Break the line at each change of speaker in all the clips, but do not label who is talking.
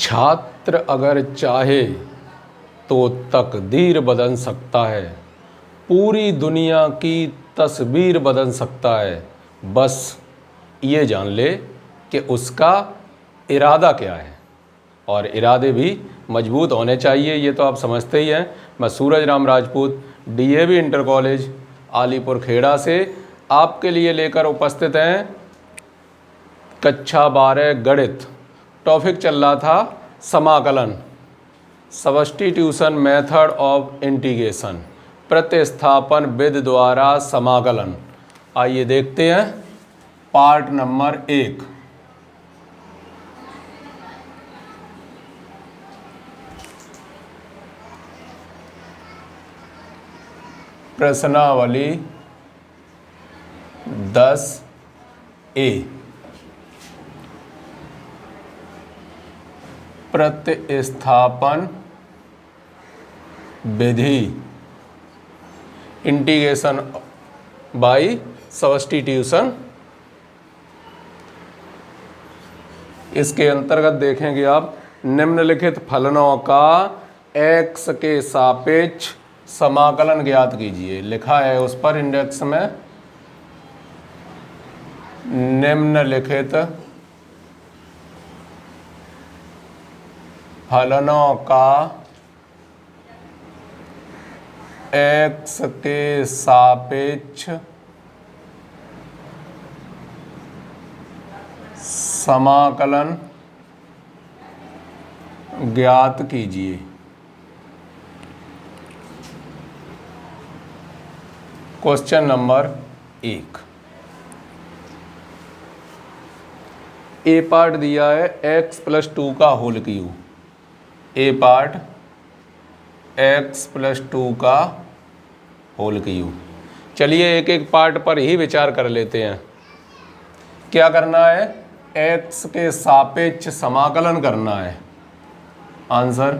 छात्र अगर चाहे तो तकदीर बदल सकता है, पूरी दुनिया की तस्वीर बदल सकता है, बस ये जान ले कि उसका इरादा क्या है। और इरादे भी मजबूत होने चाहिए, ये तो आप समझते ही हैं। मैं Suraj Ram Rajput DAV inter college Alipur Khera से आपके लिए लेकर उपस्थित हैं कक्षा 12 गणित। टॉपिक चल रहा था समाकलन, सब्स्टिट्यूशन मेथड ऑफ इंटीग्रेशन, प्रतिस्थापन विधि द्वारा समाकलन। आइए देखते हैं पार्ट नंबर 1। प्रश्नावली 10A, प्रतिस्थापन विधि, इंटीग्रेशन बाय सब्स्टिट्यूशन। इसके अंतर्गत देखेंगे आप, निम्नलिखित फलनों का x के सापेक्ष समाकलन ज्ञात कीजिए। लिखा है उस पर इंडेक्स में, निम्नलिखित फलनों का x के सापेक्ष समाकलन ज्ञात कीजिए। क्वेश्चन नंबर 1, ए पार्ट दिया है x+2 का होल क्यूब। ए पार्ट x+2 का होल क्यूब। चलिए एक एक पार्ट पर ही विचार कर लेते हैं। क्या करना है? x के सापेक्ष समाकलन करना है। आंसर,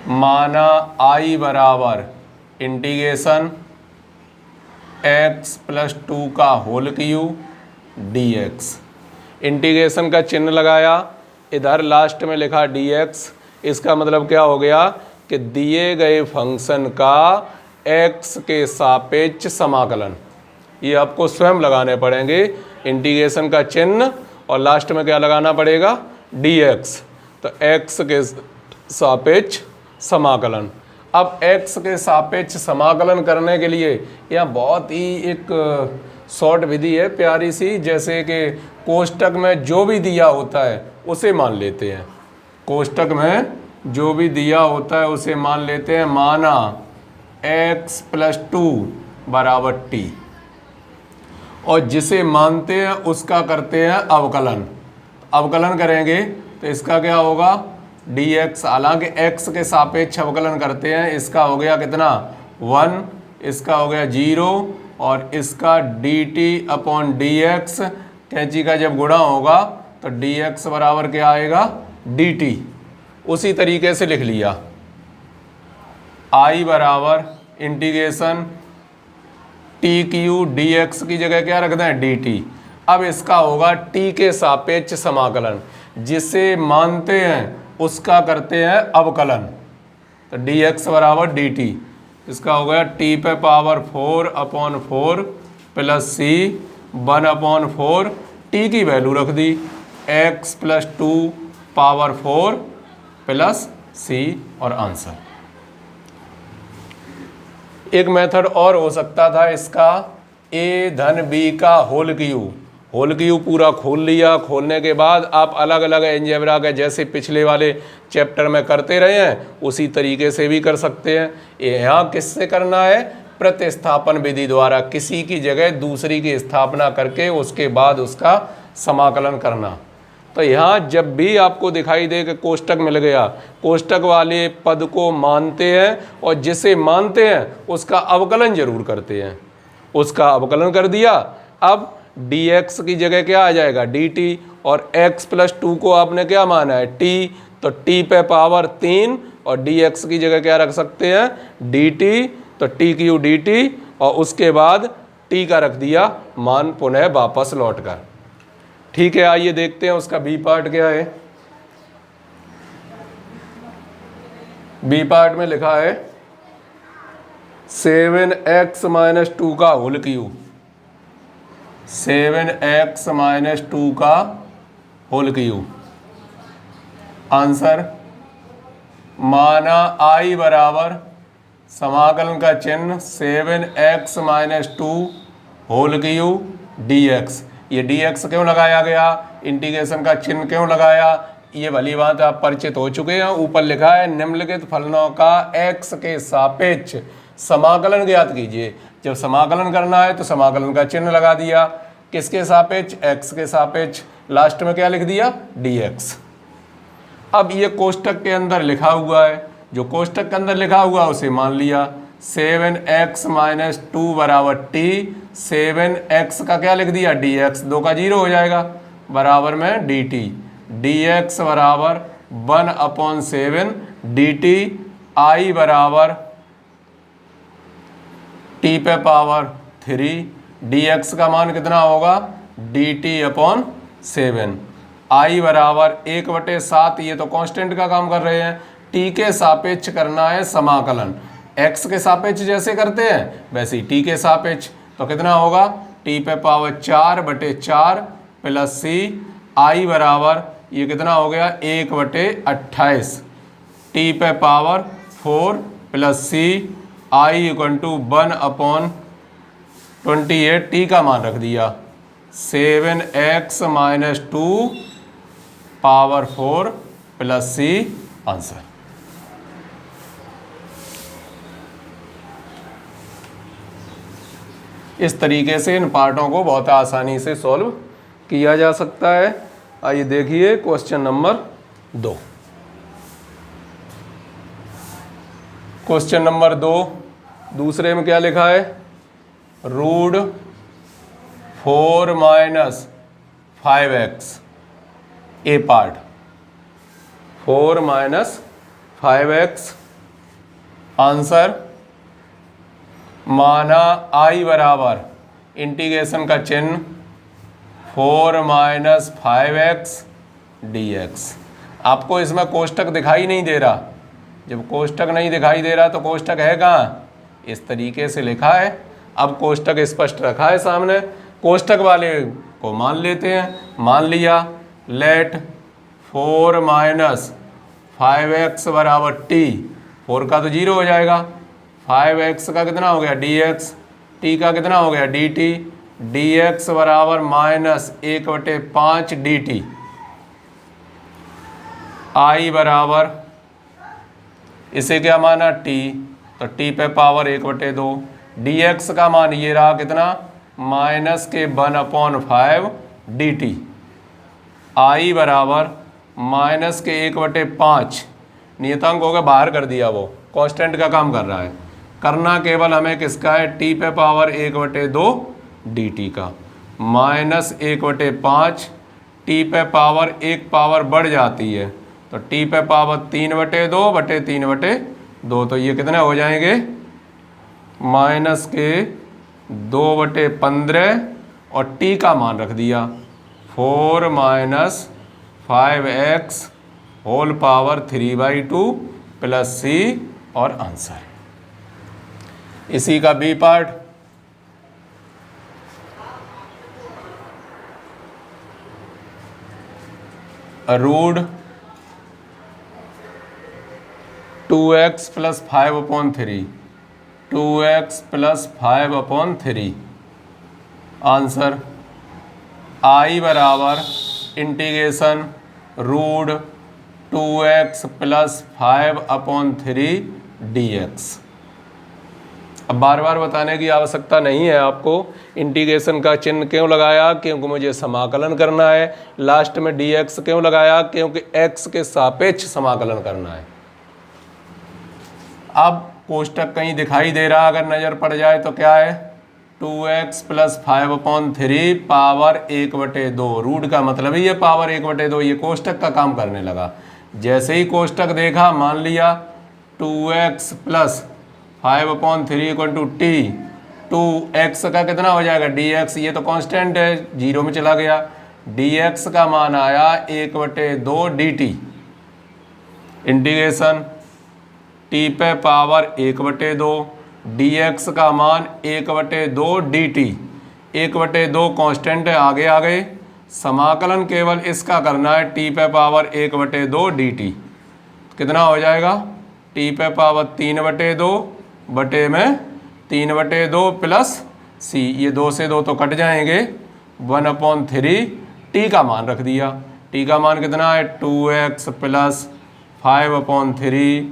माना I बराबर इंटीग्रेशन x+2 का होल क्यूब dx। इंटीग्रेशन का चिन्ह लगाया, इधर लास्ट में लिखा dx। इसका मतलब क्या हो गया कि दिए गए फंक्शन का x के सापेक्ष समाकलन। ये आपको स्वयं लगाने पड़ेंगे, इंटीग्रेशन का चिन्ह और लास्ट में क्या लगाना पड़ेगा? dx। तो x के सापेक्ष समाकलन। अब x के सापेक्ष समाकलन करने के लिए यह बहुत ही एक शॉर्ट विधि है, प्यारी सी। जैसे कि कोष्टक में जो भी दिया होता है उसे मान लेते हैं। कोष्टक में जो भी दिया होता है उसे मान लेते हैं। माना x+2 बराबर t, और जिसे मानते हैं उसका करते हैं अवकलन। अवकलन करेंगे तो इसका क्या होगा? dx। हालांकि x के सापेक्ष अवकलन करते हैं, इसका हो गया कितना? 1, इसका हो गया 0, और इसका dt/dx। कैंची का जब गुणा होगा तो dx बराबर क्या आएगा? dt। उसी तरीके से लिख लिया, I बराबर इंटीग्रेशन t³ dx की जगह क्या रखते हैं? dt। अब इसका होगा t के सापेक्ष समाकलन, जिसे मानते हैं उसका करते हैं अवकलन। तो dx बराबर dt। इसका हो गया t⁴/4 प्लस c 1/4। t की वैल्यू रख दी x+2 पावर 4 प्लस c, और आंसर। एक मेथड और हो सकता था इसका, a धन b का होल क्यूब। होल क्यूब पूरा खोल लिया, खोलने के बाद आप अलग अलग अलजेब्रा के जैसे पिछले वाले चैप्टर में करते रहे हैं उसी तरीके से भी कर सकते हैं। यहाँ किससे करना है? प्रतिस्थापन विधि द्वारा, किसी की जगह दूसरी की स्थापना करके उसके बाद उसका समाकलन करना। तो यहाँ जब भी आपको दिखाई दे कि कोष्टक मिल गया, कोष्टक वाले पद को मानते हैं और जिसे मानते हैं उसका अवकलन जरूर करते हैं। उसका अवकलन कर दिया, अब dx की जगह क्या आ जाएगा? dt, और x+2 को आपने क्या माना है? t। तो t⁵ और dx की जगह क्या रख सकते हैं? dt। तो t³ dt, और उसके बाद t का रख दिया मान पुनः वापस लौट कर। ठीक है, आइए देखते हैं उसका बी पार्ट क्या है। बी पार्ट में लिखा है 7x माइनस 2 का होल क्यूब, 7x माइनस 2 का होल क्यूब। आंसर माना I बराबर समाकलन का चिन्ह 7x minus 2 whole cube dx। ये dx क्यों लगाया गया, इंटीग्रेशन का चिन्ह क्यों लगाया, ये भली बात आप परिचित हो चुके हैं। ऊपर लिखा है निम्नलिखित फलनों का x के सापेक्ष समाकलन ज्ञात कीजिए। जब समाकलन करना है तो समाकलन का चिन्ह लगा दिया, किसके सापेक्ष, x के सापेक्ष। लास्ट में क्या लिख दिया, dx। अब ये कोष्टक के अंदर लिखा हुआ है, जो कोष्टक के अंदर लिखा हुआ उसे मान लिया। 7x माइनस 2 बराबर t, 7x का क्या लिख दिया, dx, 2 का 0 हो जाएगा, बराबर में dt, dx बराबर 1/7 dt, I बराबर t पे पावर 3, dx का मान कितना होगा, dt/7, I बराबर 1/7। ये तो कांस्टेंट का काम कर रहे हैं, t के सापेक्ष करना है समाकलन, x के सापेक्ष जैसे करते हैं वैसे ही t के सापेक्ष। तो कितना होगा, t पे पावर 4/4 प्लस c, I बराबर ये कितना हो गया 1/28, t पे power 4 plus c, I equal to 1/28, t का मान रख दिया 7x minus 2 power 4 plus c, answer. इस तरीके से इन पार्टों को बहुत आसानी से सॉल्व किया जा सकता है। आइए देखिए क्वेश्चन नंबर 2। क्वेश्चन नंबर 2 दूसरे में क्या लिखा है, रूट 4 माइनस 5x, ए पार्ट 4 माइनस 5x। आंसर माना I बराबर इंटीग्रेशन का चिन्ह 4 माइनस 5x dx। आपको इसमें कोष्टक दिखाई नहीं दे रहा, जब कोष्टक नहीं दिखाई दे रहा तो कोष्टक है कहाँ, इस तरीके से लिखा है। अब कोष्टक स्पष्ट रखा है सामने, कोष्टक वाले को मान लेते हैं। मान लिया, लेट 4 माइनस 5x बराबर t, 4 का तो 0 हो जाएगा, 5x का कितना हो गया dx, t का कितना हो गया dt, dx बराबर माइनस 1/5 dt, I बराबर इसे क्या माना t, तो t पे पावर 1/2, dx का मान ये रहा कितना, माइनस के 1/5 dt, I बराबर माइनस के 1/5, नियतांक हो गया बाहर कर दिया, वो कांस्टेंट का काम कर रहा है। करना केवल हमें किसका है, t पे पावर 1/2 dt का, माइनस 1/5, t पे पावर एक पावर बढ़ जाती है तो t पे पावर 3/2/3/2, तो ये कितने हो जाएंगे, माइनस के 2/15 और t का मान रख दिया 4 minus 5x whole power 3/2 plus c, और आंसर। इसी का B part, root 2x plus 5/3, 2x plus 5/3। Answer I बराबर integration root 2x plus 5/3 dx। अब बार बार बताने की आवश्यकता नहीं है आपको, इंटीग्रेशन का चिन्ह क्यों लगाया, क्योंकि मुझे समाकलन करना है। लास्ट में dx क्यों लगाया, क्योंकि x के सापेक्ष समाकलन करना है। अब कोष्टक कहीं दिखाई दे रहा, अगर नज़र पड़ जाए तो क्या है, 2x प्लस 5/3 पावर 1/2, रूट का मतलब ही है पावर 1/2, ये कोष्टक का काम करने लगा। जैसे ही कोष्टक देखा मान लिया 2x plus 5/3 equal to t, 2x का कितना हो जाएगा dx, ये तो कांस्टेंट है, 0 में चला गया, dx का मान आया 1/2 dt, इंटीग्रेशन टी पे पावर 1/2, dx का मान 1/2 dt, 1/2 कांस्टेंट है, आगे आ गए। समाकलन केवल इसका करना है टी पे पावर 1/2 dt, कितना हो जाएगा टी पे पावर 3/2 बटे में 3/2 प्लस सी, ये 2 से 2 तो कट जाएंगे, 1/3 टी का मान रख दिया। टी का मान कितना है 2x प्लस 5/3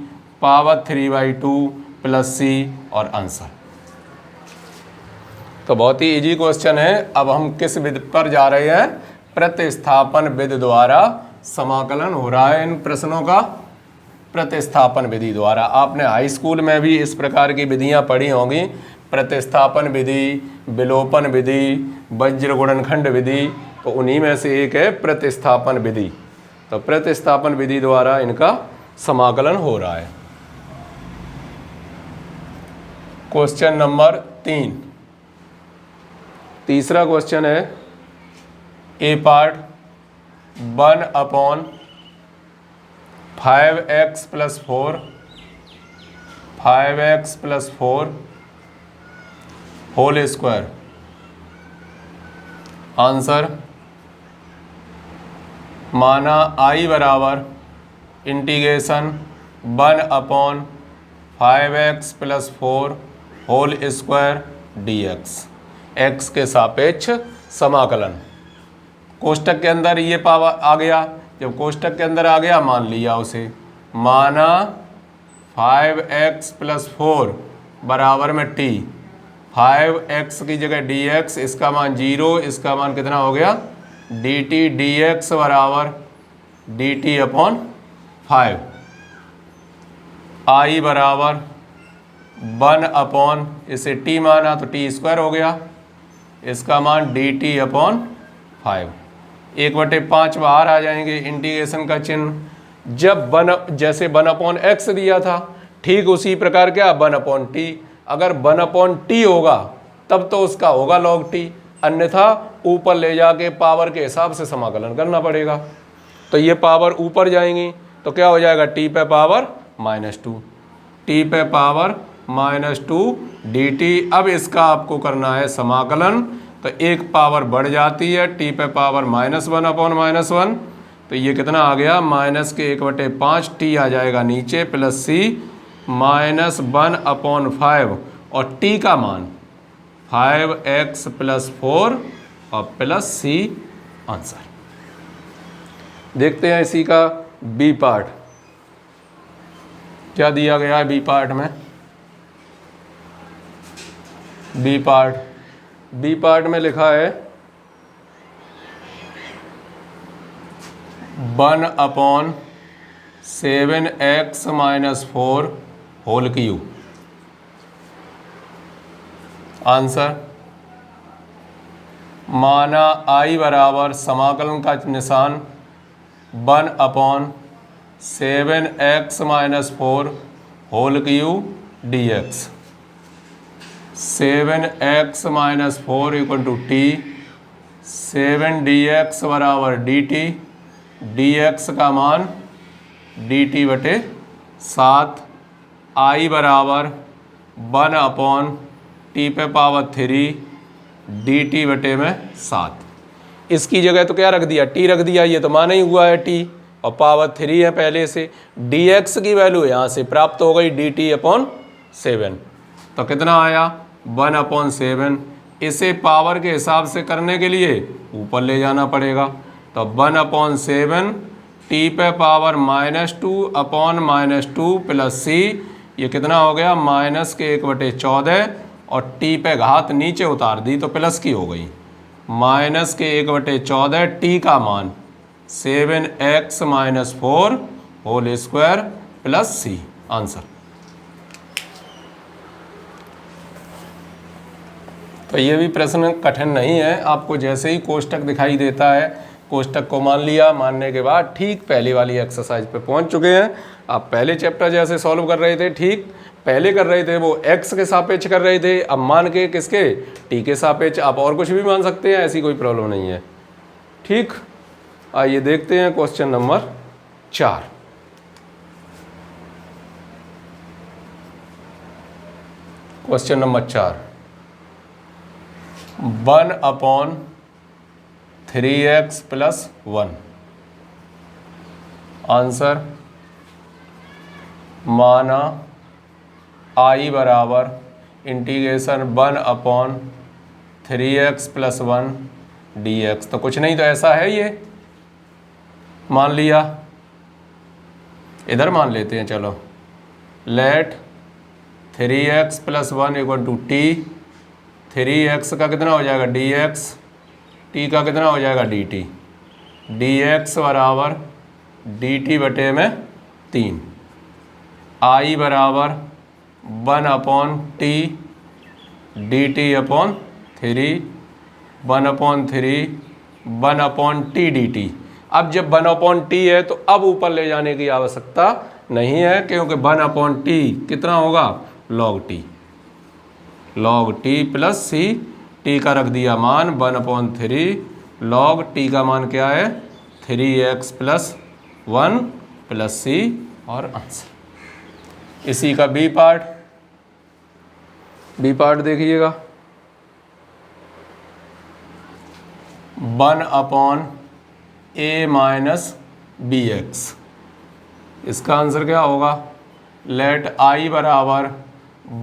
पावर 3/2 प्लस सी और आंसर। तो बहुत ही इजी क्वेश्चन है। अब हम किस विधि पर जा रहे हैं, प्रतिस्थापन विधि द्वारा समाकलन हो रहा है इन प्रश्नों का, प्रतिस्थापन विधि द्वारा। आपने हाई स्कूल में भी इस प्रकार की विधियां पढ़ी होंगी, प्रतिस्थापन विधि, विलोपन विधि, वज्र गुणनखंड विधि, तो उन्हीं में से एक है प्रतिस्थापन विधि। तो प्रतिस्थापन विधि द्वारा इनका समाकलन हो रहा है। क्वेश्चन नंबर 3, तीसरा क्वेश्चन है A part 1/5x + 4 5x + 4 whole square. Answer माना I बराबर integration 1/5x + 4 whole square dx, x के सापेक्ष समाकलन। कोष्टक के अंदर ये पावर आ गया, जब कोष्टक के अंदर आ गया मान लिया उसे, माना 5x + 4 बराबर में t, 5x की जगह dx, इसका मान 0, इसका मान कितना हो गया dt dx बराबर dt/5, I बराबर 1 इसे t माना तो t² हो गया, इसका मान dt/5, 1/5 बाहर आ जाएंगे, इंटीग्रेशन का चिन्ह। जब जैसे 1/x दिया था, ठीक उसी प्रकार क्या 1/t, अगर 1/t होगा तब तो उसका होगा log t, अन्यथा ऊपर ले जाके पावर के हिसाब से समाकलन करना पड़ेगा। तो ये पावर ऊपर जाएंगी तो क्या हो जाएगा t पे पावर -2, t पे पावर -2 dt। अब इसका आपको करना है समाकलन, तो एक पावर बढ़ जाती है, t पे पावर -1/-1, तो ये कितना आ गया माइनस के 1/5 t आ जाएगा नीचे, प्लस c -1/5 और t का मान 5x + 4 और प्लस c आंसर। देखते हैं इसी का बी पार्ट क्या दिया गया है। बी पार्ट में बी पार्ट में लिखा है 1/7x - 4 होल क्यूब। आंसर माना I बराबर समाकलन का निशान 1/7x - 4 whole cube dx, 7x - 4 = t, 7dx बराबर dt, dx का मान dt/7, I बराबर 1/t3 dt/7। इसकी जगह तो क्या रख दिया t रख दिया, ये तो माना ही हुआ है t और पावर 3 है पहले से, dx की वैल्यू यहाँ से प्राप्त हो गई dt/7, तो कितना आया 1/7। इसे पावर के हिसाब से करने के लिए ऊपर ले जाना पड़ेगा, तो 1/7 t पे पावर -2/-2 प्लस c, ये कितना हो गया माइनस के 1/14 और t पे घात नीचे उतार दी तो प्लस की हो गई, माइनस के 1/14 t का मान 7x - 4 whole square plus c answer. तो ये भी प्रश्न कठिन नहीं है, आपको जैसे ही कोष्टक दिखाई देता है, कोष्टक को मान लिया, मानने के बाद ठीक पहले वाली एक्सरसाइज पे पहुंच चुके हैं। आप पहले चैप्टर जैसे सॉल्व कर रहे थे, ठीक पहले कर रहे थे वो x के सापेक्ष कर रहे थे, अब मान के किसके t के सापेक्ष, आप और कुछ भी मान सकते हैं, ऐसी कोई प्रॉब्लम नहीं है। ठीक, आइए देखते हैं question number 4। Question number 4, 1/3x + 1। Answer, माना I बराबर इंटीग्रेशन 1/3x + 1 dx। तो कुछ नहीं तो ऐसा है, ये मान लिया, इधर मान लेते हैं। चलो, लेट 3x + 1 = t। 3x का कितना हो जाएगा dx, t का कितना हो जाएगा dt। dx बराबर dt बटे में 3। I बराबर 1/t dt/3, 1/3 1/t dt। अब जब 1/t है तो अब ऊपर ले जाने की आवश्यकता नहीं है, क्योंकि 1/t कितना होगा log t + c। t का रख दिया मान 1/3 log t का मान क्या है 3x + 1 + c और आंसर। इसी का बी पार्ट देखिएगा, 1/a - bx। इसका आंसर क्या होगा, लेट I बराबर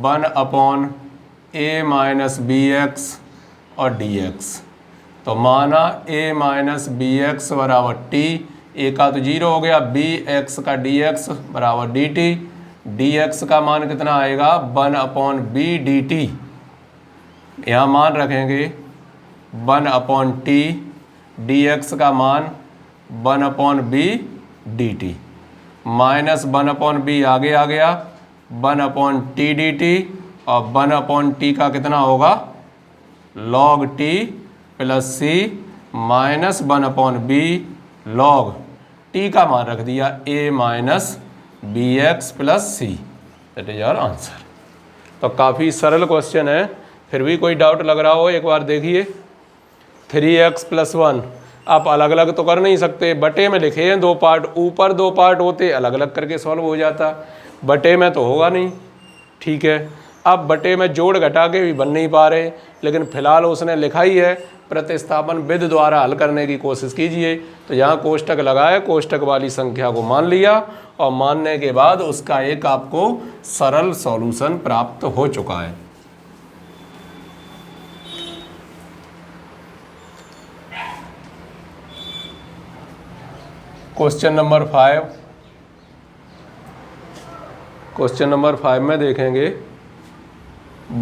1/a - bx और dx। तो माना a - bx बराबर t, a का तो 0 हो गया, bx का dx बराबर dt। dx का मान कितना आएगा 1/b dt। यहाँ मान रखेंगे 1/t, dx का मान 1/b dt, माइनस 1/b आगे आ गया 1/t dt, और 1/t का कितना होगा log t + c minus 1/b log t का मान रख दिया a - bx + c। That is our answer. तो काफ़ी सरल क्वेश्चन है, फिर भी कोई डाउट लग रहा हो एक बार देखिए। 3x + 1 आप अलग अलग तो कर नहीं सकते, बटे में लिखे हैं 2 पार्ट, ऊपर 2 पार्ट होते अलग अलग करके सॉल्व हो जाता, बटे में तो होगा नहीं। ठीक है, अब बटे में जोड़ घटा के भी बन नहीं पा रहे, लेकिन फिलहाल उसने लिखा ही है प्रतिस्थापन विधि द्वारा हल करने की कोशिश कीजिए। तो यहाँ कोष्टक लगाए, कोष्टक वाली संख्या को मान लिया, और मानने के बाद उसका एक आपको सरल सॉल्यूशन प्राप्त हो चुका है। क्वेश्चन नंबर 5 में देखेंगे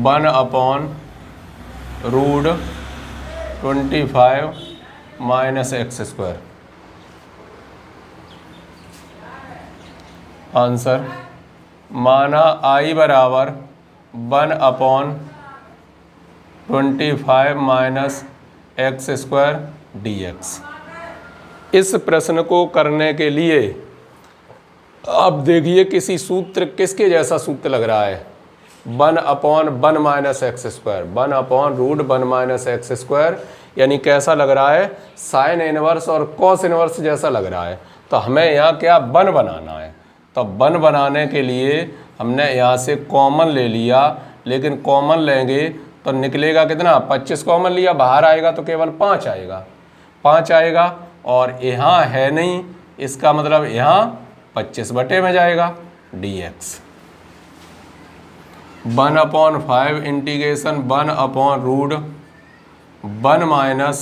1/√25 - x²। आंसर, माना I बराबर 1/25 - x² dx। इस प्रश्न को करने के लिए अब देखिए किसी सूत्र, किसके जैसा सूत्र लग रहा है, 1/1 - x², 1/√1 - x², यानी कैसा लग रहा है साइन इनवर्स और कॉस इनवर्स जैसा लग रहा है। तो हमें यहाँ क्या 1 बनाना है, तो 1 बनाने के लिए हमने यहाँ से कॉमन ले लिया, लेकिन कॉमन लेंगे तो निकलेगा कितना 25 कॉमन लिया, बाहर आएगा तो केवल 5 आएगा, और यहाँ है नहीं, इसका मतलब यहाँ 25 बटे में जाएगा dx। 1/5 इंटीग्रेशन 1/√1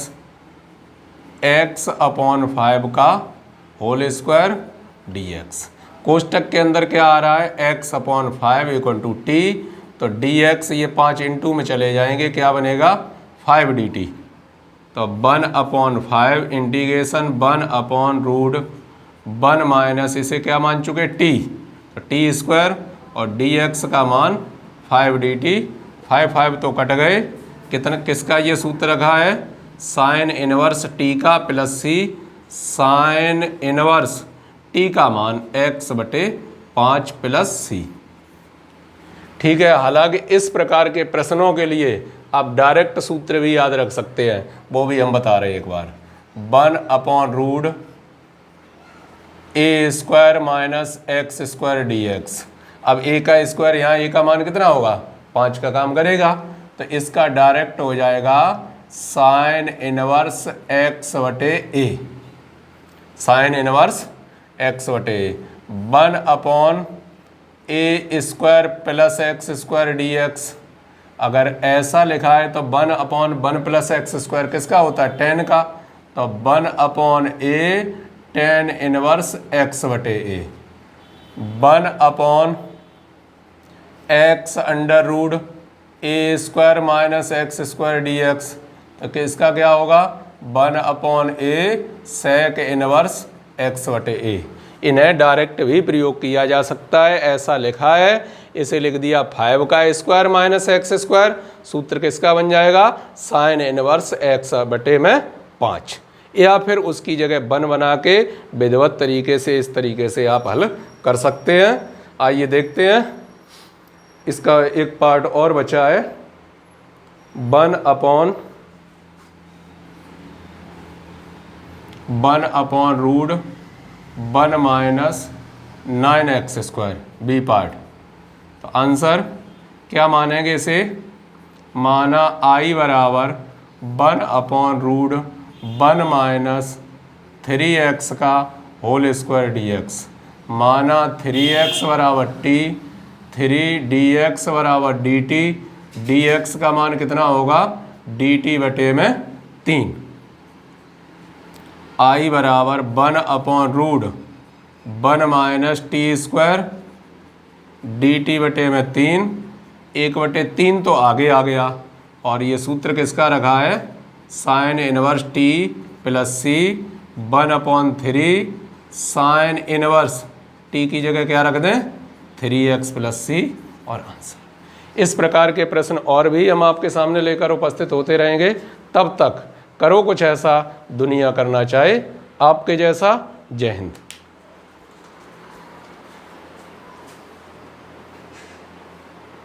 - x/5 का होल स्क्वायर dx। कोष्टक के अंदर क्या आ रहा है x/5 = t, तो dx ये 5 इंटू में चले जाएंगे, क्या बनेगा 5 dt। तो 1/5 इंटीग्रेशन 1/√1 इसे क्या मान चुके t, तो t², और dx का मान 5 dt। 5 तो कट गए, कितना किसका ये सूत्र रखा है साइन इनवर्स t का plus c, sine inverse t का मान x/5 + c। ठीक है, हालांकि इस प्रकार के प्रश्नों के लिए आप डायरेक्ट सूत्र भी याद रख सकते हैं, वो भी हम बता रहे हैं एक बार। 1/√a² - x² dx। अब a का स्क्वायर, यहाँ a का मान कितना होगा 5 का काम करेगा। तो इसका डायरेक्ट हो जाएगा साइन इनवर्स x बटे ए, साइन इनवर्स x बटे ए 1/a² plus x square dx। अगर ऐसा लिखा है तो 1/1 प्लस एक्स स्क्वायर किसका होता है, tan का, तो 1/a tan इनवर्स x बटे A 1/x under root a² minus X square dx। तो किसका क्या होगा, 1/a sec इनवर्स x बटे ए। इन्हें डायरेक्ट भी प्रयोग किया जा सकता है, ऐसा लिखा है, इसे लिख दिया 5 का स्क्वायर माइनस एक्स स्क्वायर, सूत्र किसका बन जाएगा, साइन इनवर्स x बटे में 5। या फिर उसकी जगह 1 बना के विधिवत तरीके से इस तरीके से आप हल कर सकते हैं। आइए देखते हैं, इसका एक पार्ट और बचा है, 1/1 root 1 minus 9x square B part. तो आंसर क्या मानेंगे इसे, माना i बराबर 1/रूट 1 माइनस 3x का होल स्क्वायर dx, माना 3x बराबर t, 3dx बराबर dt, dx का मान कितना होगा, dt बटे में 3। i बराबर 1/रूट 1 माइनस टी स्क्वायर dt बटे में 3, 1/3 तो आगे आ गया, और ये सूत्र किसका रखा है, साइन इनवर्स t प्लस सी 1/3 साइन इनवर्स t की जगह क्या रख दें, 3x प्लस सी, और आंसर। इस प्रकार के प्रश्न और भी हम आपके सामने लेकर उपस्थित होते रहेंगे। तब तक करो कुछ ऐसा दुनिया करना चाहे आपके जैसा। जय हिंद।